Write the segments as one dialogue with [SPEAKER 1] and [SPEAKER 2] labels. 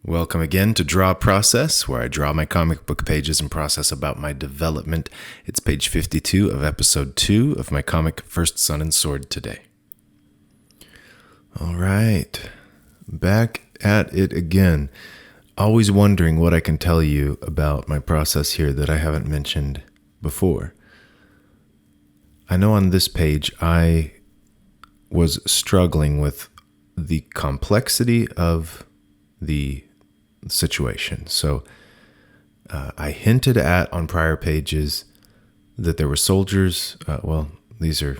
[SPEAKER 1] Welcome again to Draw Process, where I draw my comic book pages and process about my development. It's page 52 of episode 2 of my comic First Sun and Sword today. All right, back at it again. Always wondering what I can tell you about my process here that I haven't mentioned before. I know on this page I was struggling with the complexity of the situation. So I hinted at on prior pages that there were soldiers, these are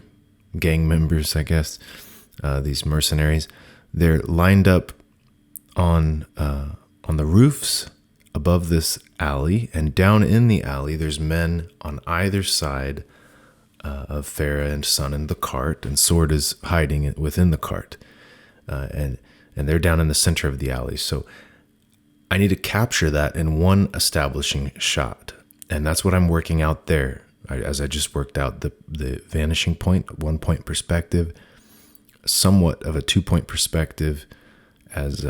[SPEAKER 1] gang members, I guess, these mercenaries. They're lined up on the roofs above this alley, and down in the alley there's men on either side of Farah and Sun in the cart, and Sword is hiding within the cart, and they're down in the center of the alley. So I need to capture that in one establishing shot, and that's what I'm working out there. As I just worked out the vanishing point, 1-point perspective, somewhat of a 2-point perspective, as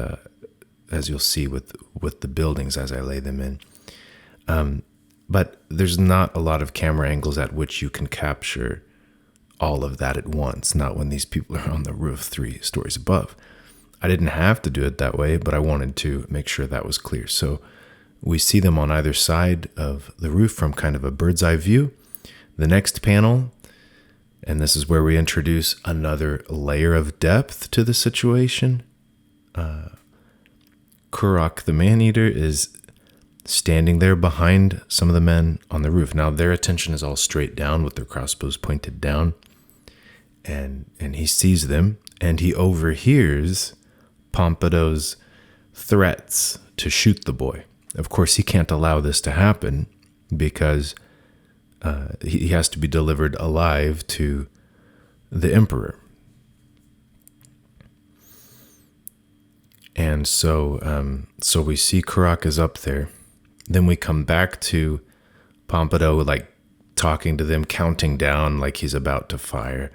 [SPEAKER 1] you'll see with the buildings as I lay them in. But there's not a lot of camera angles at which you can capture all of that at once, not when these people are on the roof 3 stories above. I didn't have to do it that way, but I wanted to make sure that was clear. So we see them on either side of the roof from kind of a bird's eye view. The next panel, and this is where we introduce another layer of depth to the situation. Kurok the Man-Eater is standing there behind some of the men on the roof. Now their attention is all straight down with their crossbows pointed down, and he sees them, and he overhears Pompadour's threats to shoot the boy. Of course, he can't allow this to happen because he has to be delivered alive to the emperor. And so we see Kurok is up there. Then we come back to Pompadour, like talking to them, counting down like he's about to fire.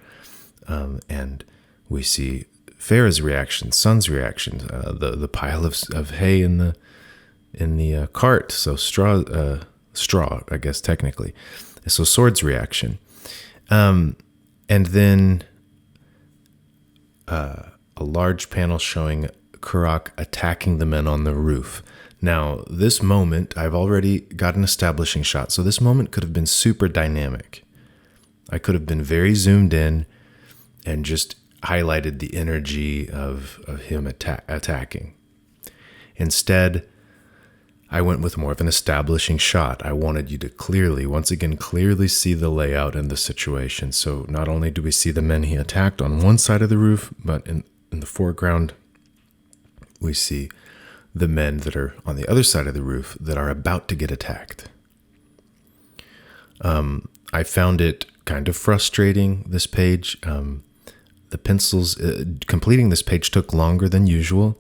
[SPEAKER 1] And we see Farah's reaction, Sun's reaction, the pile of hay in the cart, so straw, I guess technically. So Sword's reaction, and then a large panel showing Kurok attacking the men on the roof. Now, this moment, I've already got an establishing shot, so this moment could have been super dynamic. I could have been very zoomed in and just highlighted the energy of him attacking. Instead, I went with more of an establishing shot. I wanted you to clearly see the layout and the situation. So not only do we see the men he attacked on one side of the roof, but in the foreground, we see the men that are on the other side of the roof that are about to get attacked. I found it kind of frustrating, this page. The pencils, completing this page took longer than usual.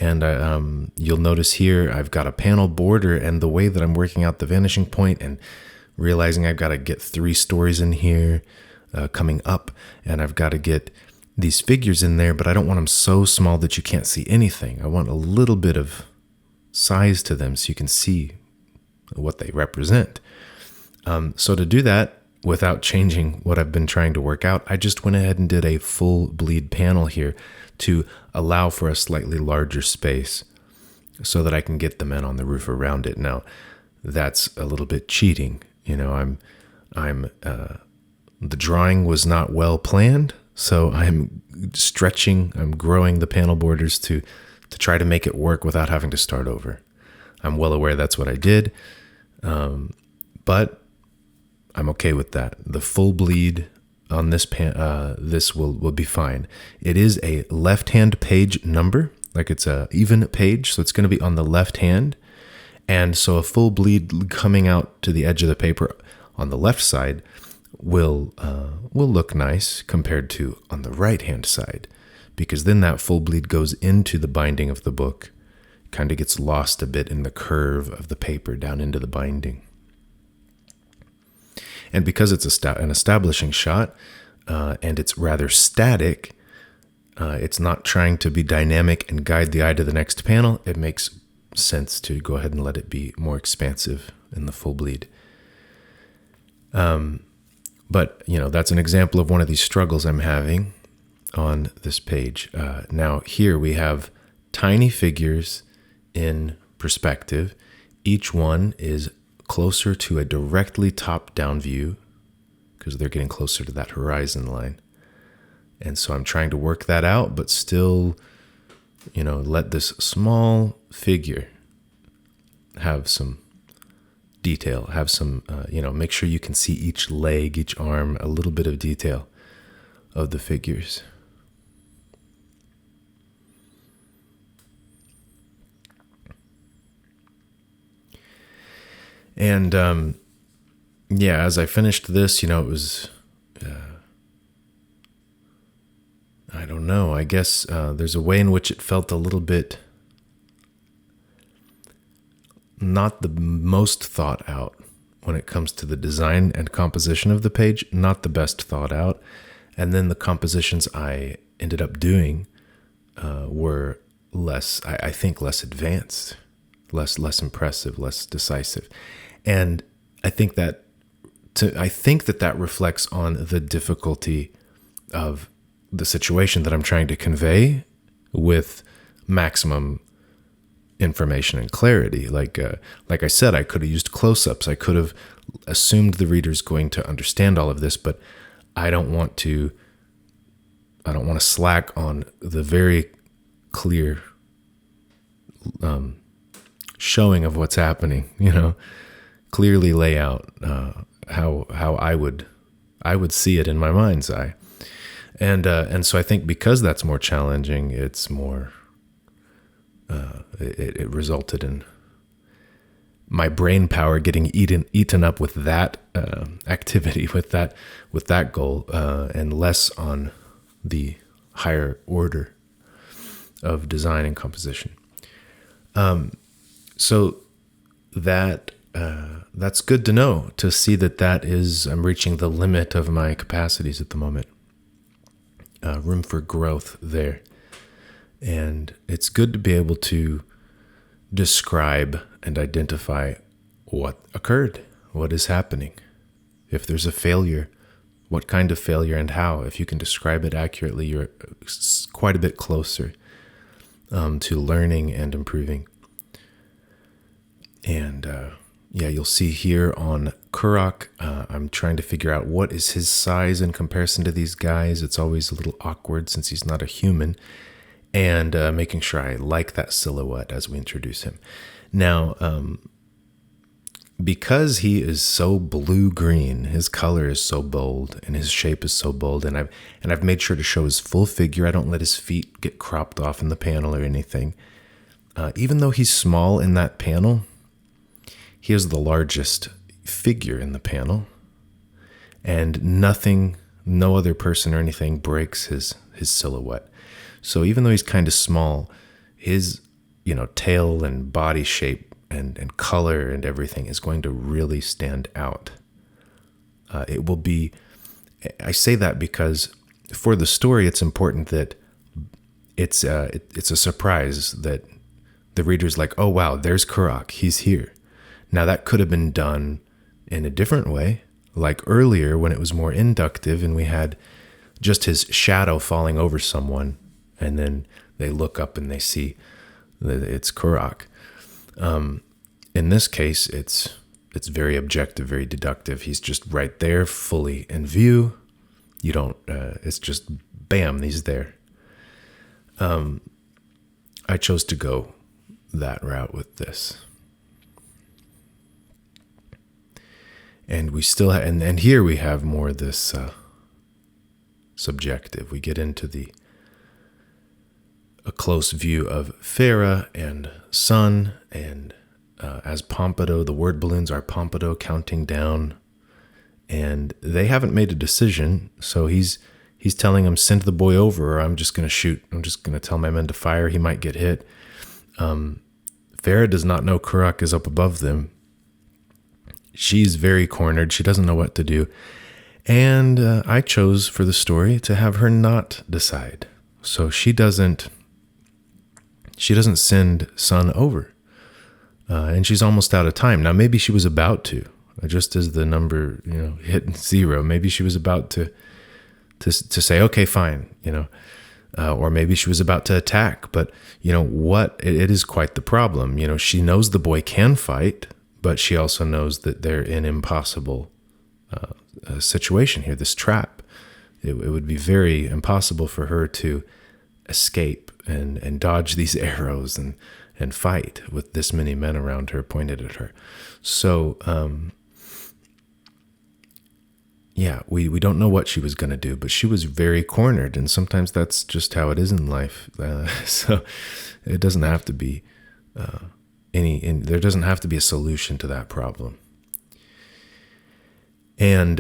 [SPEAKER 1] And you'll notice here, I've got a panel border, and the way that I'm working out the vanishing point and realizing I've got to get 3 stories in here coming up, and I've got to get these figures in there, but I don't want them so small that you can't see anything. I want a little bit of size to them so you can see what they represent. So to do that, without changing what I've been trying to work out, I just went ahead and did a full bleed panel here to allow for a slightly larger space so that I can get the men on the roof around it. Now, that's a little bit cheating. You know, the drawing was not well planned, so I'm growing the panel borders to try to make it work without having to start over. I'm well aware that's what I did, but I'm okay with that. The full bleed on this this will be fine. It is a left-hand page number, like it's a even page, so it's going to be on the left hand, and so a full bleed coming out to the edge of the paper on the left side will look nice compared to on the right-hand side, because then that full bleed goes into the binding of the book, kind of gets lost a bit in the curve of the paper down into the binding. And because it's an establishing shot, and it's rather static, it's not trying to be dynamic and guide the eye to the next panel. It makes sense to go ahead and let it be more expansive in the full bleed. But, that's an example of one of these struggles I'm having on this page. Now, here we have tiny figures in perspective. Each one is closer to a directly top-down view because they're getting closer to that horizon line. And so I'm trying to work that out, but still, let this small figure have some detail, have some, make sure you can see each leg, each arm, a little bit of detail of the figures. And, as I finished this, it was, I don't know, I guess there's a way in which it felt a little bit not the most thought out when it comes to the design and composition of the page, not the best thought out. And then the compositions I ended up doing were less, I think, less advanced, less impressive, less decisive. And I think that reflects on the difficulty of the situation that I'm trying to convey with maximum information and clarity. Like I said, I could have used close-ups. I could have assumed the reader's going to understand all of this, but I don't want to slack on the very clear showing of what's happening, clearly lay out how I would see it in my mind's eye. And so I think because that's more challenging, it's more, it resulted in my brain power getting eaten up with that activity, with that goal, and less on the higher order of design and composition. So that's good to know, to see that I'm reaching the limit of my capacities at the moment. Room for growth there. And it's good to be able to describe and identify what occurred, what is happening. If there's a failure, what kind of failure and how. If you can describe it accurately, you're quite a bit closer to learning and improving. And you'll see here on Kurok, I'm trying to figure out what is his size in comparison to these guys. It's always a little awkward since he's not a human. And making sure I like that silhouette as we introduce him. Now, because he is so blue-green, his color is so bold, and his shape is so bold, and I've made sure to show his full figure. I don't let his feet get cropped off in the panel or anything. Even though he's small in that panel, he is the largest figure in the panel, and no other person or anything breaks his silhouette. So even though he's kind of small, his tail and body shape and color and everything is going to really stand out. It will be. I say that because for the story, it's important that it's a surprise, that the reader's like, oh wow, there's Kurok, he's here. Now that could have been done in a different way, like earlier when it was more inductive and we had just his shadow falling over someone, and then they look up and they see that it's Kurok. In this case, it's very objective, very deductive. He's just right there, fully in view. You don't. It's just bam, he's there. I chose to go that route with this, and we still and here we have more of this subjective. We get into a close view of Farah and Sun, and as Pompidou, the word balloons are Pompidou counting down, and they haven't made a decision, so he's telling them, send the boy over or I'm just going to shoot. I'm just going to tell my men to fire. He might get hit. Farah does not know Kurok is up above them. She's very cornered. She doesn't know what to do. And I chose for the story to have her not decide. So she doesn't send Sun over. and she's almost out of time. Now, maybe she was about to, just as the number, hit 0, maybe she was about to say, okay, fine, or maybe she was about to attack. But it is quite the problem. She knows the boy can fight, but she also knows that they're in impossible situation here, this trap. It would be very impossible for her to escape and dodge these arrows and fight with this many men around her pointed at her. So, we don't know what she was going to do, but she was very cornered, and sometimes that's just how it is in life. So it doesn't have to be there doesn't have to be a solution to that problem. And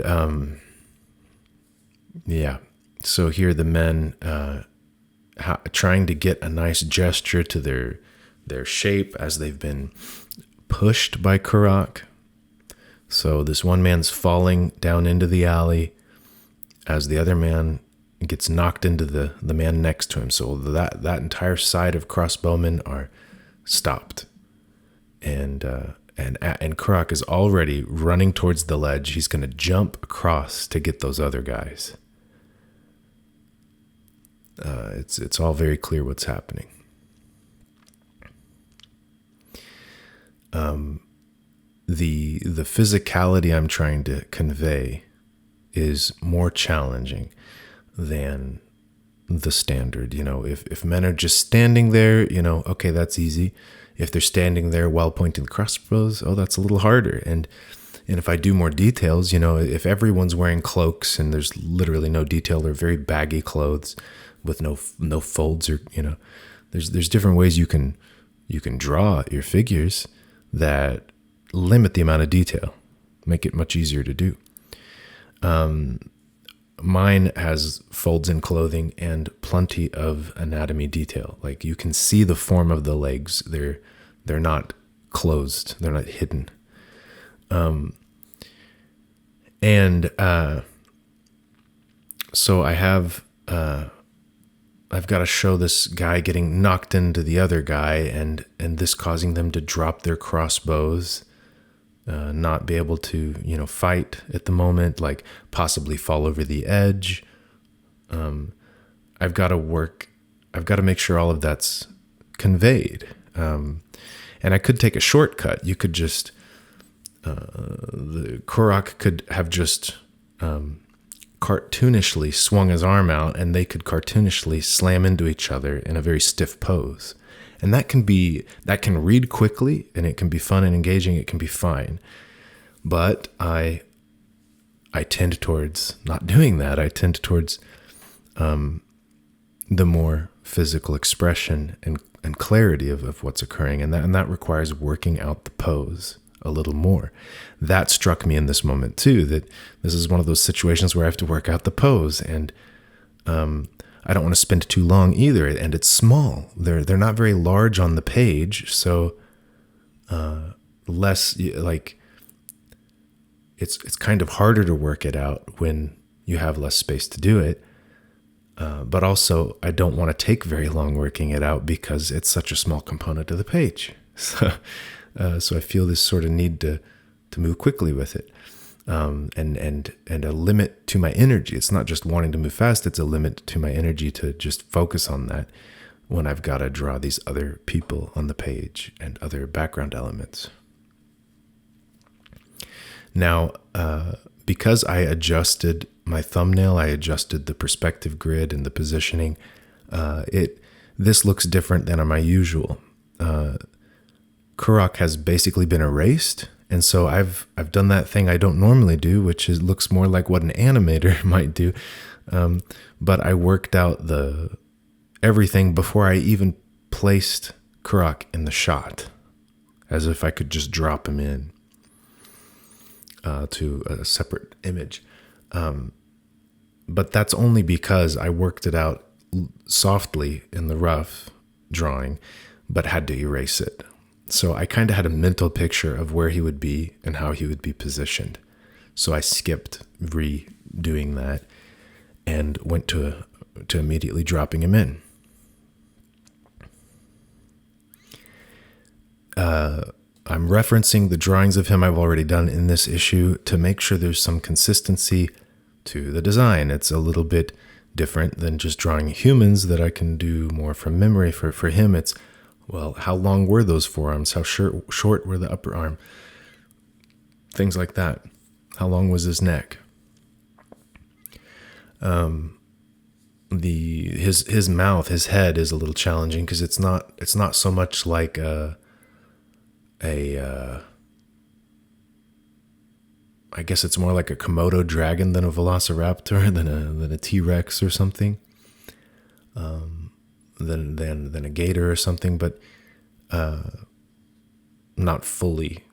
[SPEAKER 1] so here the men trying to get a nice gesture to their shape as they've been pushed by Kurok. So this one man's falling down into the alley as the other man gets knocked into the man next to him. So that entire side of crossbowmen are stopped. And Kurok is already running towards the ledge. He's going to jump across to get those other guys. It's all very clear what's happening. The physicality I'm trying to convey is more challenging than the standard. If men are just standing there, okay, that's easy. If they're standing there while pointing the crossbows, that's a little harder. And if I do more details, if everyone's wearing cloaks and there's literally no detail, or very baggy clothes with no folds, or there's different ways you can draw your figures that limit the amount of detail, make it much easier to do. Mine has folds in clothing and plenty of anatomy detail. Like, you can see the form of the legs. They're not closed. They're not hidden. So I've got to show this guy getting knocked into the other guy, and this causing them to drop their crossbows, not be able to, fight at the moment, like possibly fall over the edge. I've got to make sure all of that's conveyed. And I could take a shortcut. You could just, the Kurok could have just cartoonishly swung his arm out, and they could cartoonishly slam into each other in a very stiff pose. And that can read quickly, and it can be fun and engaging. It can be fine. But I tend towards not doing that. I tend towards the more physical expression and clarity of what's occurring. And that requires working out the pose a little more. That struck me in this moment too, that this is one of those situations where I have to work out the pose, and I don't want to spend too long either. And it's small. They're not very large on the page, so less like it's kind of harder to work it out when you have less space to do it. But also, I don't want to take very long working it out because it's such a small component of the page. So I feel this sort of need to move quickly with it, and a limit to my energy. It's not just wanting to move fast; it's a limit to my energy to just focus on that when I've got to draw these other people on the page and other background elements. Now, because I adjusted my thumbnail, I adjusted the perspective grid and the positioning. This looks different than on my usual. Kurok has basically been erased, and so I've done that thing I don't normally do, which looks more like what an animator might do. But I worked out everything before I even placed Kurok in the shot, as if I could just drop him in to a separate image. But that's only because I worked it out softly in the rough drawing, but had to erase it. So I kind of had a mental picture of where he would be and how he would be positioned. So I skipped redoing that and went to immediately dropping him in. I'm referencing the drawings of him I've already done in this issue to make sure there's some consistency to the design. It's a little bit different than just drawing humans that I can do more from memory. For him, it's, well, how long were those forearms? How short were the upper arm? Things like that. How long was his neck? His mouth, his head is a little challenging because it's not so much like I guess it's more like a Komodo dragon than a velociraptor, than a T-Rex or something, than a gator or something, but not fully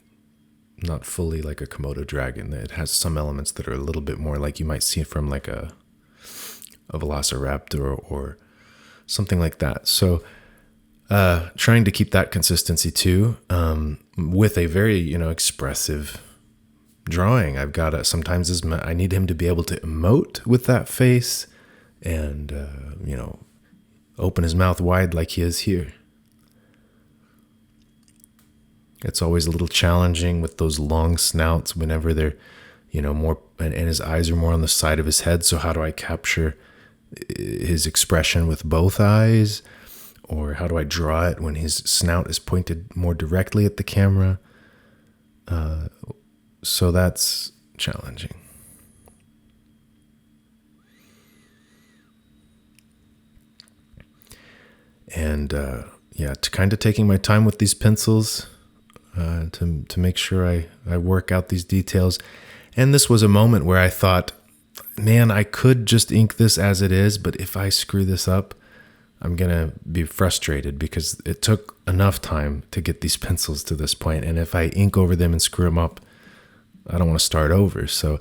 [SPEAKER 1] like a Komodo dragon. It has some elements that are a little bit more like you might see from like a velociraptor or something like that. So trying to keep that consistency too, with a very, expressive drawing. I've got sometimes I need him to be able to emote with that face and, open his mouth wide like he is here. It's always a little challenging with those long snouts whenever they're, more, and his eyes are more on the side of his head. So how do I capture his expression with both eyes? Or how do I draw it when his snout is pointed more directly at the camera? So that's challenging. And to kind of taking my time with these pencils to make sure I work out these details. And this was a moment where I thought, man, I could just ink this as it is, but if I screw this up, I'm going to be frustrated because it took enough time to get these pencils to this point. And if I ink over them and screw them up, I don't want to start over. So,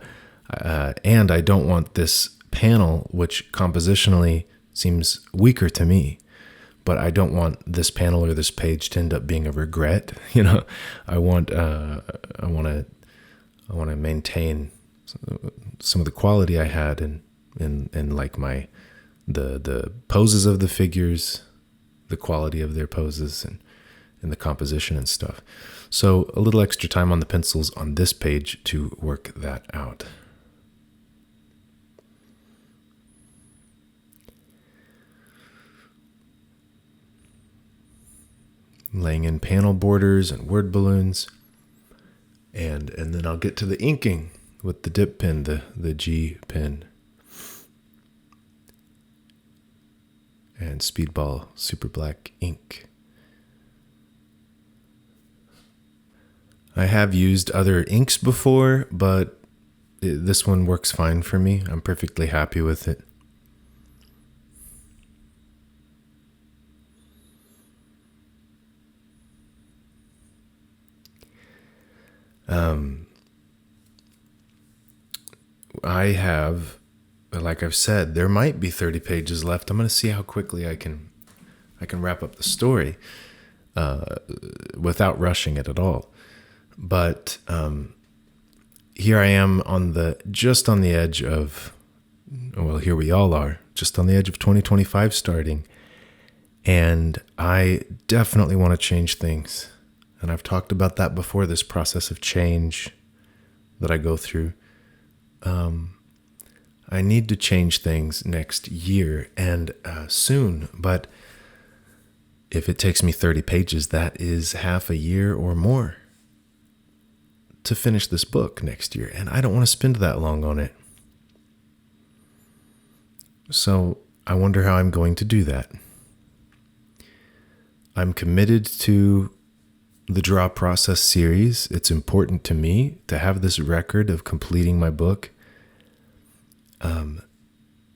[SPEAKER 1] and I don't want this panel, which compositionally seems weaker to me, but I don't want this panel or this page to end up being a regret. I want to maintain some of the quality I had in like the poses of the figures, the quality of their poses, and the composition and stuff. So a little extra time on the pencils on this page to work that out. Laying in panel borders and word balloons. And then I'll get to the inking with the dip pen, the G pen. And Speedball Super Black ink. I have used other inks before, but this one works fine for me. I'm perfectly happy with it. I have, like I've said, there might be 30 pages left. I'm going to see how quickly I can wrap up the story without rushing it at all. But here I am just on the edge of, well, here we all are, just on the edge of 2025 starting. And I definitely want to change things. And I've talked about that before, this process of change that I go through. I need to change things next year and soon, but if it takes me 30 pages, that is half a year or more to finish this book next year, and I don't want to spend that long on it. So I wonder how I'm going to do that. I'm committed to the Draw Process series. It's important to me to have this record of completing my book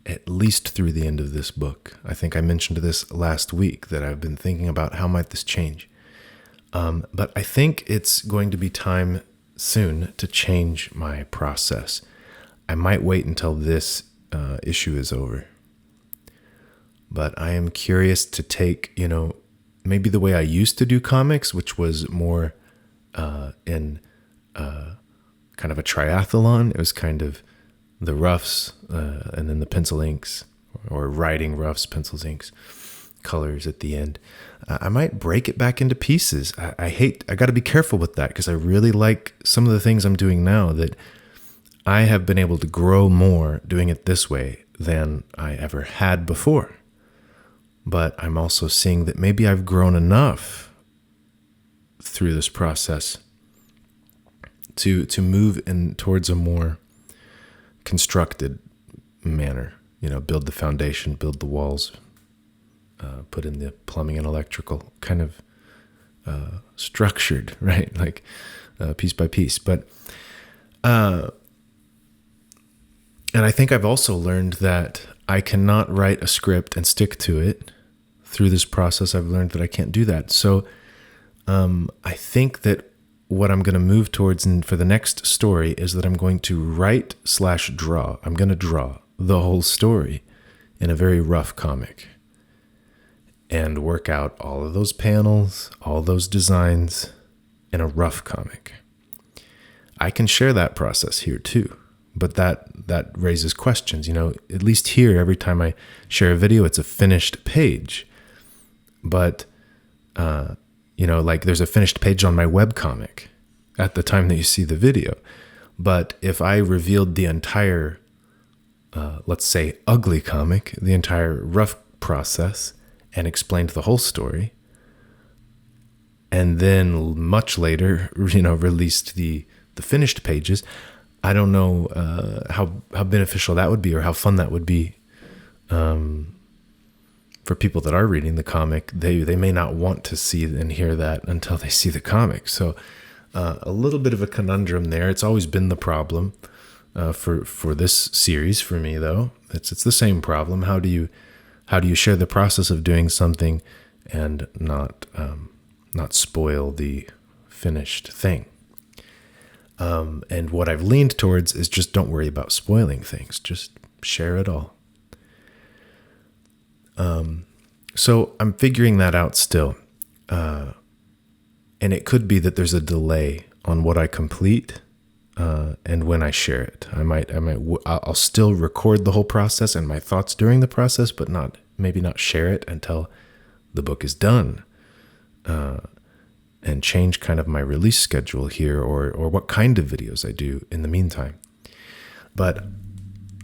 [SPEAKER 1] at least through the end of this book. I think I mentioned this last week that I've been thinking about how might this change. But I think it's going to be time soon to change my process. I might wait until this issue is over. But I am curious to take, maybe the way I used to do comics, which was more in kind of a triathlon. It was kind of the roughs and then the pencil inks, or writing roughs, pencils, inks. colors at the end. I might break it back into pieces. I got to be careful with that because I really like some of the things I'm doing now that I have been able to grow more doing it this way than I ever had before. But I'm also seeing that maybe I've grown enough through this process to move in towards a more constructed manner. Build the foundation, build the walls, put in the plumbing and electrical, kind of structured, right? Like piece by piece. But and I think I've also learned that I cannot write a script and stick to it. Through this process, I've learned that I can't do that. So I think that what I'm going to move towards for the next story is that I'm going to write/draw. I'm going to draw the whole story in a very rough comic and work out all of those panels, all those designs in a rough comic. I can share that process here too, but that raises questions. At least here, every time I share a video, it's a finished page. But, like there's a finished page on my webcomic at the time that you see the video. But if I revealed the entire, let's say, ugly comic, the entire rough process, and explained the whole story, and then much later, released the finished pages, I don't know how beneficial that would be or how fun that would be for people that are reading the comic. They may not want to see and hear that until they see the comic. So a little bit of a conundrum there. It's always been the problem for this series for me, though. It's the same problem. How do you share the process of doing something and not spoil the finished thing? And what I've leaned towards is just don't worry about spoiling things. Just share it all. So I'm figuring that out still. And it could be that there's a delay on what I complete and when I share it. I'll still record the whole process and my thoughts during the process, but maybe not share it until the book is done. And change kind of my release schedule here or what kind of videos I do in the meantime. But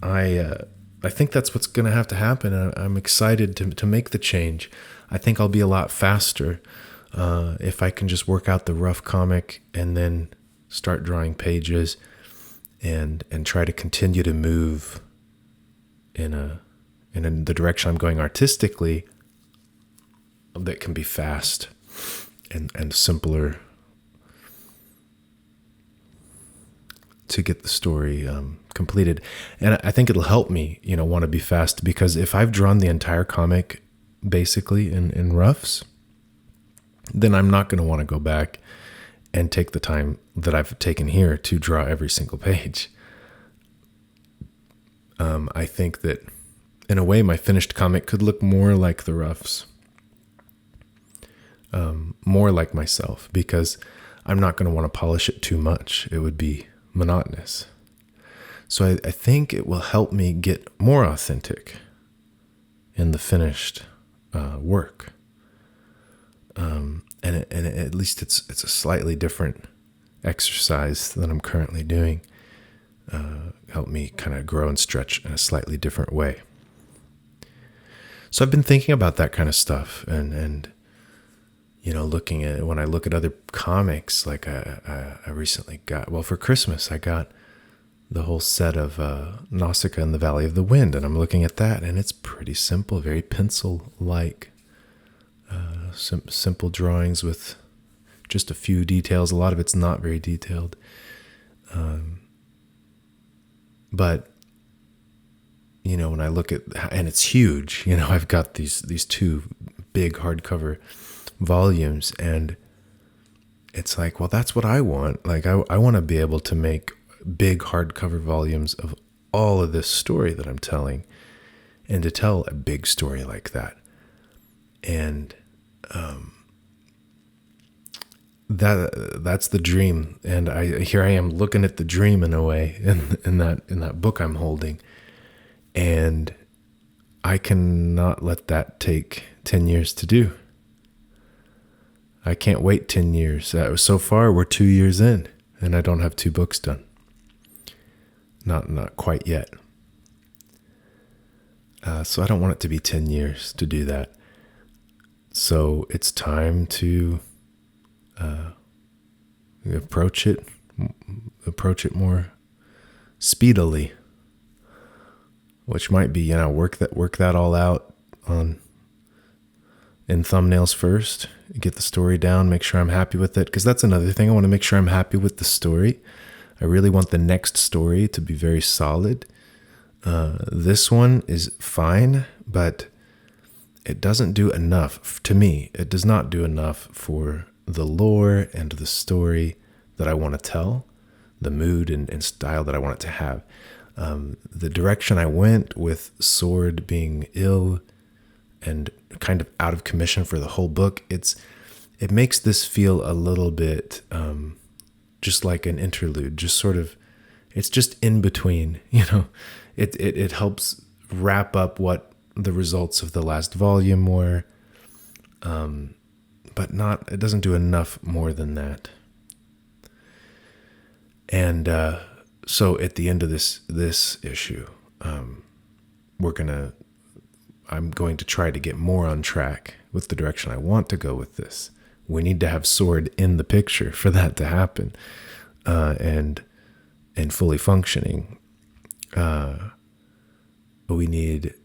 [SPEAKER 1] I think that's what's going to have to happen. I'm excited to make the change. I think I'll be a lot faster if I can just work out the rough comic and then start drawing pages and try to continue to move in the direction I'm going artistically that can be fast and simpler to get the story completed. And I think it'll help me, want to be fast, because if I've drawn the entire comic basically in roughs, then I'm not going to want to go back and take the time that I've taken here to draw every single page. I think that in a way, my finished comic could look more like the roughs. More like myself, because I'm not going to want to polish it too much. It would be monotonous. So I think it will help me get more authentic in the finished work. And at least it's a slightly different exercise than I'm currently doing. Help me kind of grow and stretch in a slightly different way. So I've been thinking about that kind of stuff and looking at, when I look at other comics, like I recently got, for Christmas, I got the whole set of Nausicaa and the Valley of the Wind, and I'm looking at that, and it's pretty simple, very pencil-like, simple drawings with just a few details. A lot of it's not very detailed. But, when I look at, and it's huge, I've got these two big hardcover volumes, and it's like, well, that's what I want. Like, I want to be able to make big hardcover volumes of all of this story that I'm telling, and to tell a big story like that. And that's the dream. And here I am looking at the dream in a way in that book I'm holding, and I cannot let that take 10 years to do. I can't wait 10 years. So far, we're 2 years in, and I don't have 2 books done. Not quite yet. So I don't want it to be 10 years to do that. So it's time to approach it more speedily, which might be, work that all out in thumbnails first, get the story down, make sure I'm happy with it. Because that's another thing. I want to make sure I'm happy with the story. I really want the next story to be very solid. This one is fine, but it doesn't do enough. To me, it does not do enough for the lore and the story that I want to tell, the mood and style that I want it to have. The direction I went with Sword being ill and kind of out of commission for the whole book, it makes this feel a little bit just like an interlude, just sort of, it's just in between, it helps wrap up what the results of the last volume were, but it doesn't do enough more than that. And so at the end of this issue, I'm going to try to get more on track with the direction I want to go with this. We need to have Sword in the picture for that to happen, and fully functioning. We need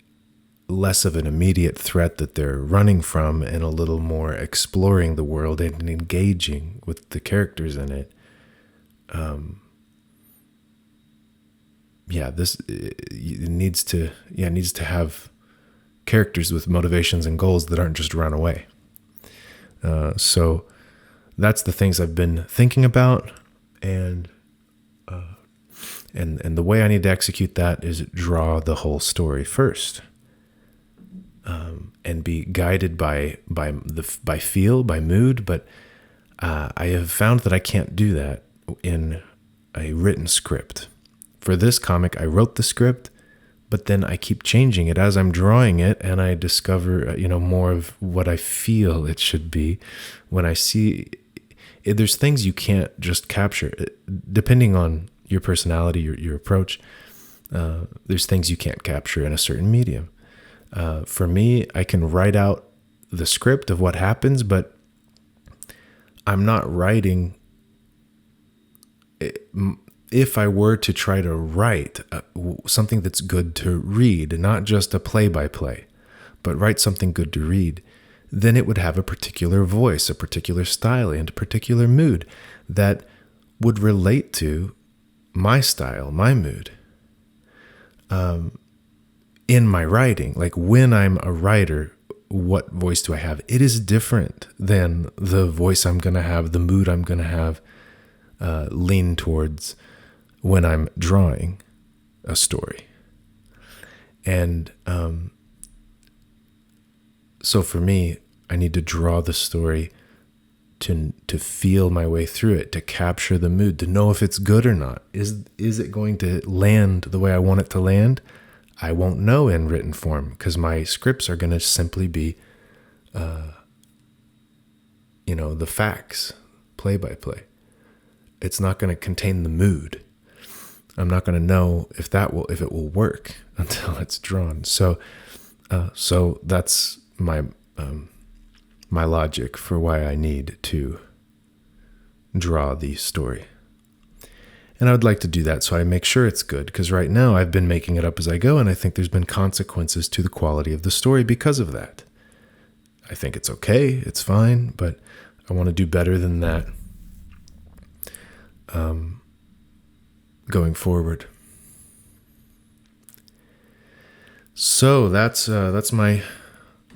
[SPEAKER 1] less of an immediate threat that they're running from and a little more exploring the world and engaging with the characters in it. It needs to have characters with motivations and goals that aren't just run away. So that's the things I've been thinking about, and the way I need to execute that is draw the whole story first, and be guided by feel, by mood. But I have found that I can't do that in a written script. For this comic, I wrote the script, but then I keep changing it as I'm drawing it, and I discover, more of what I feel it should be. When I see, there's things you can't just capture, depending on your personality, your approach. There's things you can't capture in a certain medium. For me, I can write out the script of what happens, but I'm not writing. If I were to try to write something that's good to read, not just a play-by-play, but write something good to read, then it would have a particular voice, a particular style, and a particular mood that would relate to my style, my mood. In my writing, like when I'm a writer, what voice do I have? It is different than the voice I'm going to have, the mood I'm going to have lean towards when I'm drawing a story. And so for me, I need to draw the story to feel my way through it, to capture the mood, to know if it's good or not. Is it going to land the way I want it to land? I won't know in written form, because my scripts are going to simply be, the facts, play by play. It's not going to contain the mood. I'm not going to know if it will work until it's drawn. So that's my logic for why I need to draw the story. And I would like to do that so I make sure it's good, because right now I've been making it up as I go, and I think there's been consequences to the quality of the story because of that. I think it's okay, it's fine, but I want to do better than that going forward. So that's my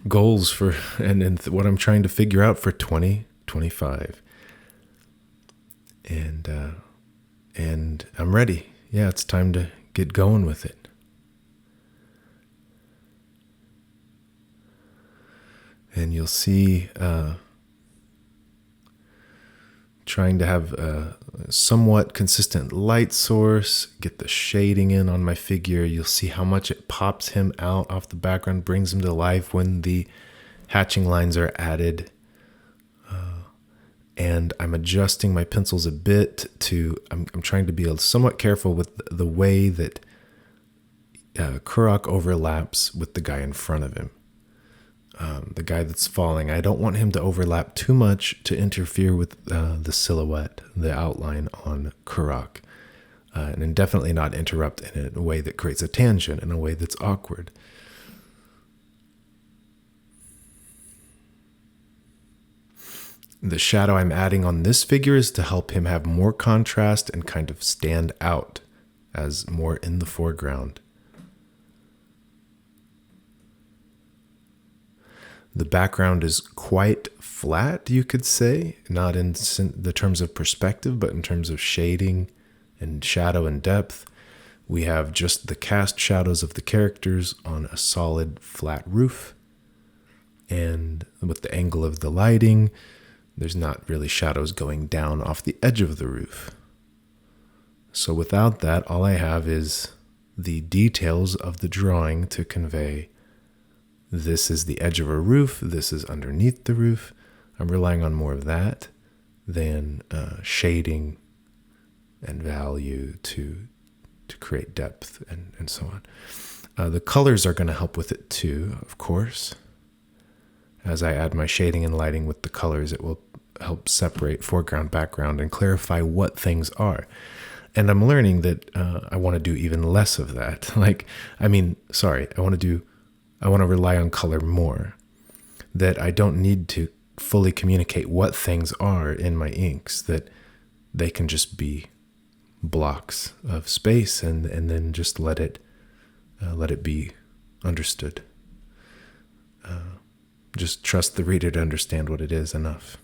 [SPEAKER 1] goals for and what I'm trying to figure out for 2025. And I'm ready. Yeah, it's time to get going with it. And you'll see, trying to have a somewhat consistent light source, get the shading in on my figure. You'll see how much it pops him out off the background, brings him to life when the hatching lines are added. And I'm adjusting my pencils a bit I'm trying to be somewhat careful with the way that Kurok overlaps with the guy in front of him. The guy that's falling, I don't want him to overlap too much to interfere with the silhouette, the outline on Kurok. And definitely not interrupt in a way that creates a tangent, in a way that's awkward. The shadow I'm adding on this figure is to help him have more contrast and kind of stand out as more in the foreground. The background is quite flat, you could say, not in the terms of perspective, but in terms of shading and shadow and depth. We have just the cast shadows of the characters on a solid flat roof. And with the angle of the lighting, there's not really shadows going down off the edge of the roof. So without that, all I have is the details of the drawing to convey this is the edge of a roof, this is underneath the roof. I'm relying on more of that than shading and value to create depth and so on. The colors are going to help with it too, of course. As I add my shading and lighting with the colors, it will help separate foreground, background, and clarify what things are. And I'm learning that I want to do even less of that. I want to rely on color more. That I don't need to fully communicate what things are in my inks, that they can just be blocks of space and then just let it be understood. Just trust the reader to understand what it is enough.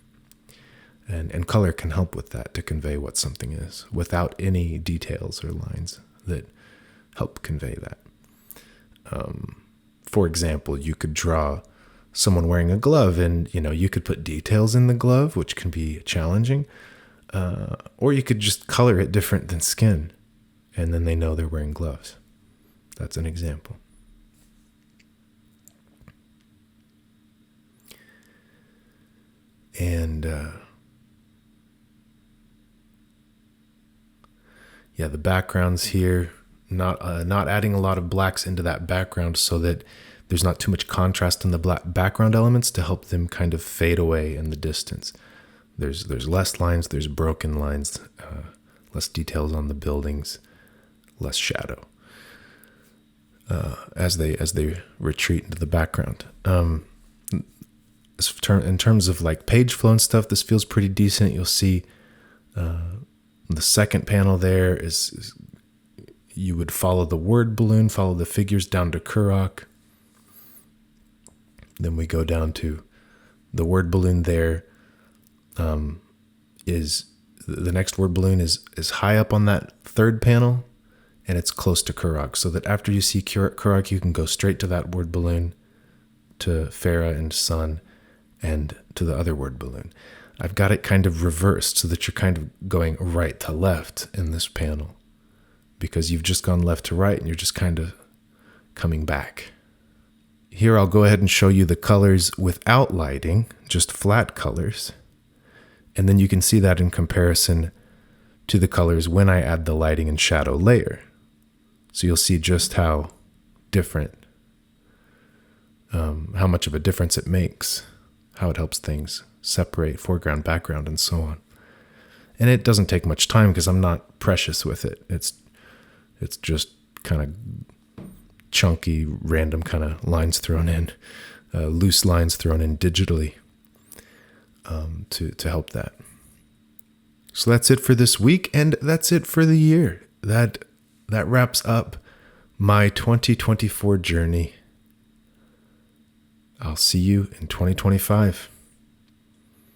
[SPEAKER 1] And color can help with that, to convey what something is, without any details or lines that help convey that. For example, you could draw someone wearing a glove and, you could put details in the glove, which can be challenging. Or you could just color it different than skin, and then they know they're wearing gloves. That's an example. And the backgrounds here, not adding a lot of blacks into that background so that there's not too much contrast in the black background elements to help them kind of fade away in the distance. There's less lines, there's broken lines, less details on the buildings, less shadow as they retreat into the background. In terms of like page flow and stuff, this feels pretty decent. You'll see the second panel there is you would follow the word balloon, follow the figures down to Kurok. Then we go down to the word balloon there. Is the next word balloon is high up on that third panel, and it's close to Kurok, so that after you see Kurok, you can go straight to that word balloon, to Farah and Sun, and to the other word balloon. I've got it kind of reversed so that you're kind of going right to left in this panel, because you've just gone left to right and you're just kind of coming back. Here I'll go ahead and show you the colors without lighting, just flat colors. And then you can see that in comparison to the colors when I add the lighting and shadow layer. So you'll see just how different, how much of a difference it makes, how it helps things separate foreground, background, and so on. And it doesn't take much time because I'm not precious with it. It's just kind of chunky, random kind of lines thrown in, loose lines thrown in digitally to help that. So that's it for this week, and that's it for the year. That wraps up my 2024 journey. I'll see you in 2025.